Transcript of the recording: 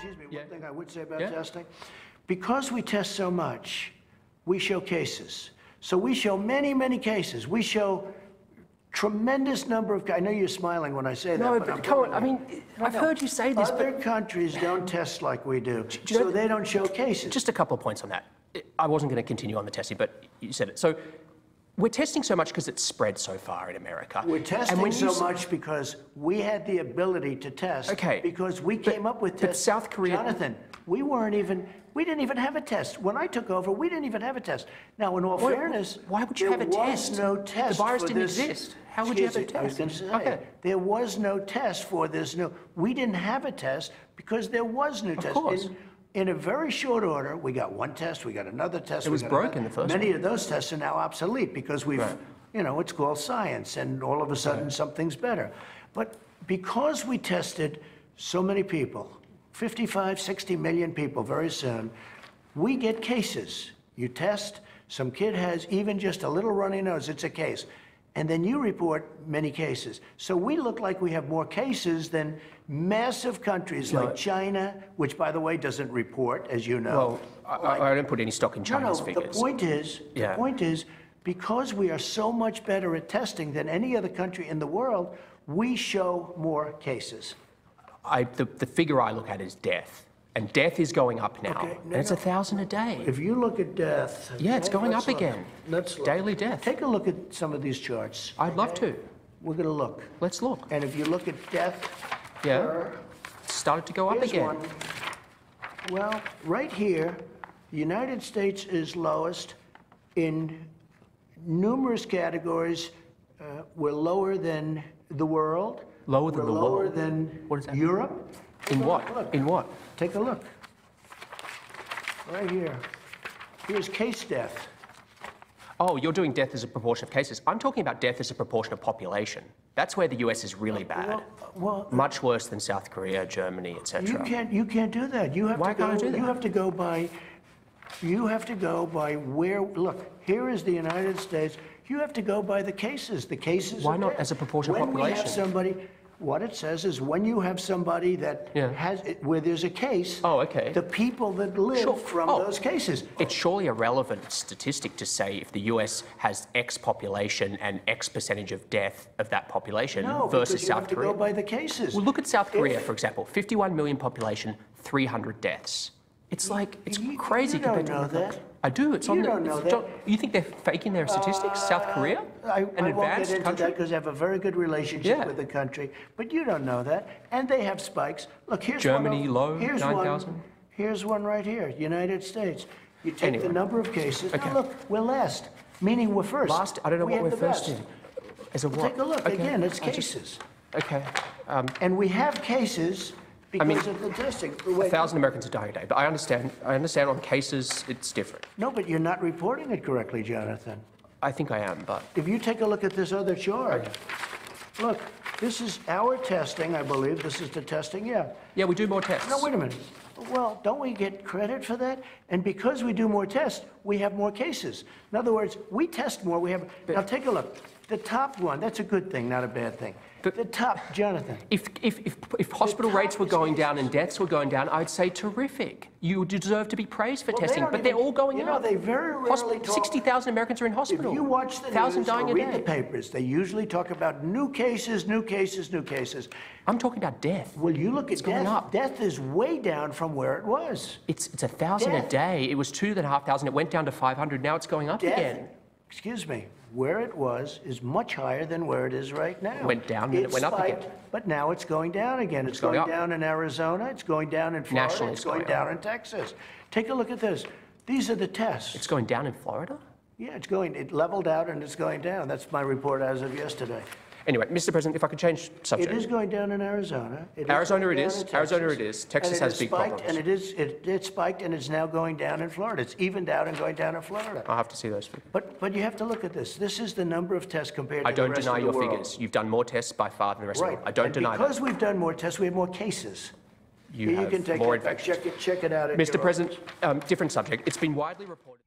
excuse me, one thing I would say about testing. Because we test so much, we show cases. So we show many, many cases. We show tremendous number of, I know you're smiling when I say that. No, but come on, I mean, I've heard you say this, Other countries don't test like we do, so they don't show cases. Just a couple of points on that. I wasn't going to continue on the testing, but you said it. So we're testing so much because it's spread so far in America. We're testing so much because we had the ability to test. Okay. Because we came up with tests. But South Korea... Jonathan, we didn't even have a test. When I took over, we didn't even have a test. Now, in all fairness, why would you have a test? There was no test. The virus for didn't this. exist. How would you have a test? I was going to say, there was no test for this new. We didn't have a test because there was no test. Of course. In a very short order, we got one test, we got another test. It was broken, the first one. Many of those tests are now obsolete because we've, you know, it's called science, and all of a sudden something's better. But because we tested so many people, 55, 60 million people very soon, we get cases. You test, some kid has even just a little runny nose, it's a case. And then you report many cases. So we look like we have more cases than massive countries like China, which, by the way, doesn't report, as you know. Well, I don't put any stock in China's figures. The point is, because we are so much better at testing than any other country in the world, we show more cases. The figure I look at is death. And death is going up now. Okay, and it's 1,000 a day. If you look at death... Yeah, it's going up again. Let's look. Daily death. Take a look at some of these charts. I'd love to. We're going to look. Let's look. And if you look at death... It's started to go up again. One. Well, right here, the United States is lowest in numerous categories. We're lower than the world. Lower than the world? Lower than what is that? Europe. In what? Look. In what? Take a look. Right here. Here's case death. Oh, you're doing death as a proportion of cases. I'm talking about death as a proportion of population. That's where the US is really bad. Well, much worse than South Korea, Germany, etc. You can't do that. You have Why to go, can't I do that? You have to go by where, look, here is the United States. You have to go by the cases. The cases Why are not dead. as a proportion of population? When we have somebody, what it says is when you have somebody that has, where there's a case, the people that live from those cases. It's surely a relevant statistic to say if the US has X population and X percentage of death of that population versus South Korea. You have to go by the cases. Well, look at South Korea, for example. 51 million population, 300 deaths. It's like, it's crazy compared to... You don't know that. I do. It's on the... You don't know that. You think they're faking their statistics? South Korea? I won't get into that because I have a very good relationship with the country. But you don't know that. And they have spikes. Look, here's Germany, one. low, 9,000. Here's one right here, United States. You take the number of cases. Now look, we're last, meaning we're first. Last? I don't know what we're first in. As a what? Take a look. Again, it's cases. And we have cases... Because of the testing. 1,000 Americans are dying a day, but I understand on cases it's different. No, but you're not reporting it correctly, Jonathan. I think I am, but... If you take a look at this other chart, look, this is our testing, I believe. This is the testing, Yeah, we do more tests. No, wait a minute. Well, don't we get credit for that? And because we do more tests, we have more cases. In other words, we test more, we have... Now, take a look. The top one, that's a good thing, not a bad thing. But the top, Jonathan. If hospital rates were going down and deaths were going down, I'd say terrific. You deserve to be praised for testing, but they're all going up. You know, they very rarely talk... 60,000 Americans are in hospital. If you watch the news or read the papers, they usually talk about new cases, new cases, new cases. I'm talking about death. Well, you look at death. Going up. Death is way down from where it was. It's 1,000 a day. It was 2,500. It went down to 500. Now it's going up again. Excuse me. Where it was is much higher than where it is right now. It went down and it went up again. But now it's going down again. It's going down in Arizona. It's going down in Florida. Nationally, it's going down in Texas. Take a look at this. These are the tests. It's going down in Florida? Yeah, it leveled out and it's going down. That's my report as of yesterday. Anyway, Mr. President, if I could change subject. It is going down in Arizona. Arizona it is. Texas has big problems. And it spiked and it's now going down in Florida. It's evened out and going down in Florida. I'll have to see those figures. But you have to look at this. This is the number of tests compared to the rest of the world. I don't deny your figures. You've done more tests by far than the rest of the world. I don't deny that. Because we've done more tests, we have more cases. You can take more check it out. Mr. President, different subject. It's been widely reported.